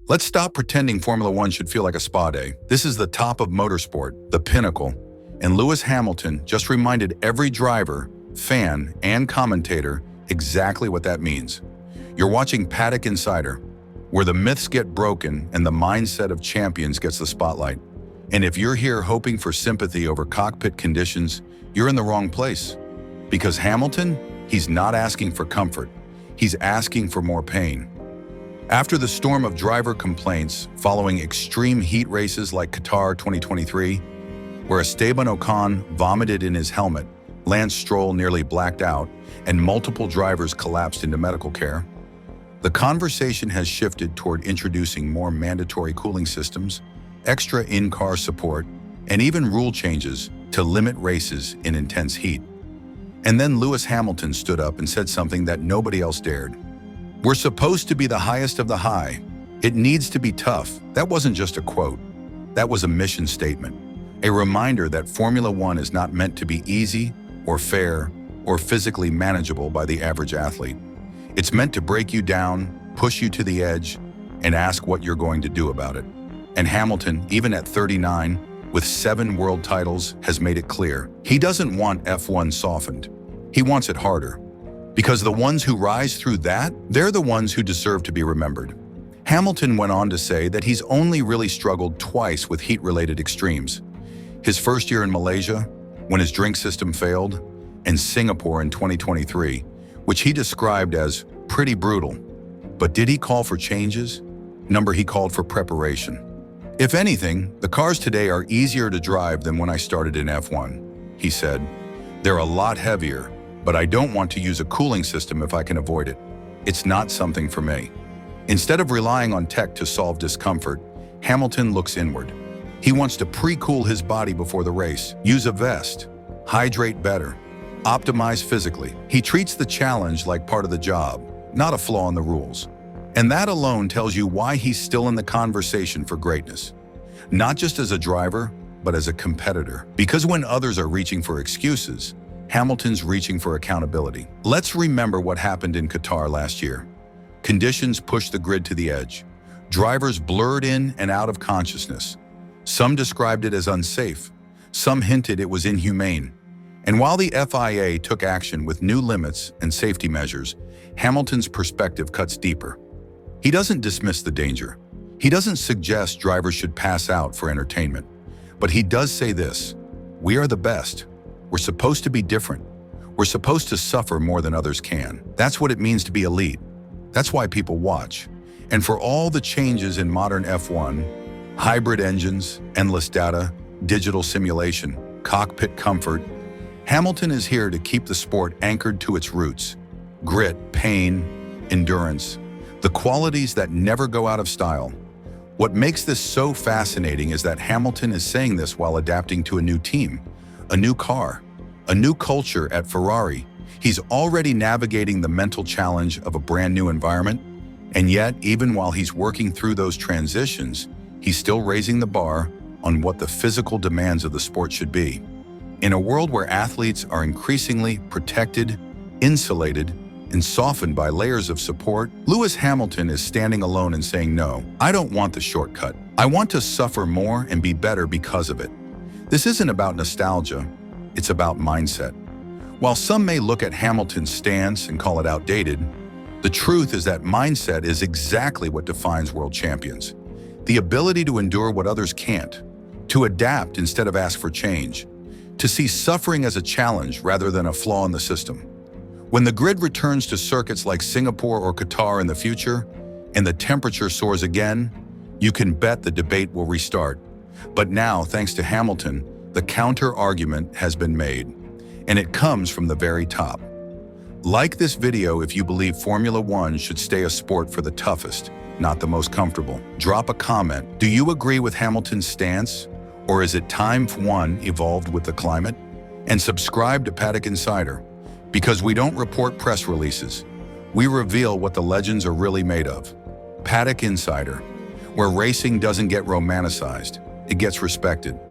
Let's stop pretending Formula One should feel like a spa day. This is the top of motorsport, the pinnacle, and Lewis Hamilton just reminded every driver, fan, and commentator exactly what that means. You're watching Paddock Insider, where the myths get broken and the mindset of champions gets the spotlight. And if you're here hoping for sympathy over cockpit conditions, you're in the wrong place. Because Hamilton, he's not asking for comfort. He's asking for more pain. After the storm of driver complaints following extreme heat races like Qatar 2023, where Esteban Ocon vomited in his helmet, Lance Stroll nearly blacked out, and multiple drivers collapsed into medical care, the conversation has shifted toward introducing more mandatory cooling systems, extra in-car support, and even rule changes to limit races in intense heat. And then Lewis Hamilton stood up and said something that nobody else dared. We're supposed to be the highest of the high. It needs to be tough. That wasn't just a quote. That was a mission statement. A reminder that Formula One is not meant to be easy or fair or physically manageable by the average athlete. It's meant to break you down, push you to the edge, and ask what you're going to do about it. And Hamilton, even at 39, with 7 world titles, has made it clear. He doesn't want F1 softened. He wants it harder. Because the ones who rise through that, they're the ones who deserve to be remembered. Hamilton went on to say that he's only really struggled twice with heat-related extremes. His first year in Malaysia, when his drink system failed, and Singapore in 2023, which he described as pretty brutal. But did he call for changes? No, he called for preparation. If anything, the cars today are easier to drive than when I started in F1, he said. They're a lot heavier, but I don't want to use a cooling system if I can avoid it. It's not something for me. Instead of relying on tech to solve discomfort, Hamilton looks inward. He wants to pre-cool his body before the race, use a vest, hydrate better, optimize physically. He treats the challenge like part of the job, not a flaw in the rules. And that alone tells you why he's still in the conversation for greatness. Not just as a driver, but as a competitor. Because when others are reaching for excuses, Hamilton's reaching for accountability. Let's remember what happened in Qatar last year. Conditions pushed the grid to the edge. Drivers blurred in and out of consciousness. Some described it as unsafe. Some hinted it was inhumane. And while the FIA took action with new limits and safety measures, Hamilton's perspective cuts deeper. He doesn't dismiss the danger. He doesn't suggest drivers should pass out for entertainment. But he does say this: we are the best. We're supposed to be different. We're supposed to suffer more than others can. That's what it means to be elite. That's why people watch. And for all the changes in modern F1, hybrid engines, endless data, digital simulation, cockpit comfort, Hamilton is here to keep the sport anchored to its roots. Grit, pain, endurance, the qualities that never go out of style. What makes this so fascinating is that Hamilton is saying this while adapting to a new team, a new car, a new culture at Ferrari. He's already navigating the mental challenge of a brand new environment, and yet, even while he's working through those transitions, he's still raising the bar on what the physical demands of the sport should be. In a world where athletes are increasingly protected, insulated, and softened by layers of support, Lewis Hamilton is standing alone and saying, no, I don't want the shortcut. I want to suffer more and be better because of it. This isn't about nostalgia, it's about mindset. While some may look at Hamilton's stance and call it outdated, the truth is that mindset is exactly what defines world champions. The ability to endure what others can't, to adapt instead of ask for change, to see suffering as a challenge rather than a flaw in the system. When the grid returns to circuits like Singapore or Qatar in the future, and the temperature soars again, you can bet the debate will restart. But now, thanks to Hamilton, the counter-argument has been made, and it comes from the very top. Like this video if you believe Formula One should stay a sport for the toughest, not the most comfortable. Drop a comment. Do you agree with Hamilton's stance? Or is it time F1 evolved with the climate? And subscribe to Paddock Insider, because we don't report press releases. We reveal what the legends are really made of. Paddock Insider, where racing doesn't get romanticized, it gets respected.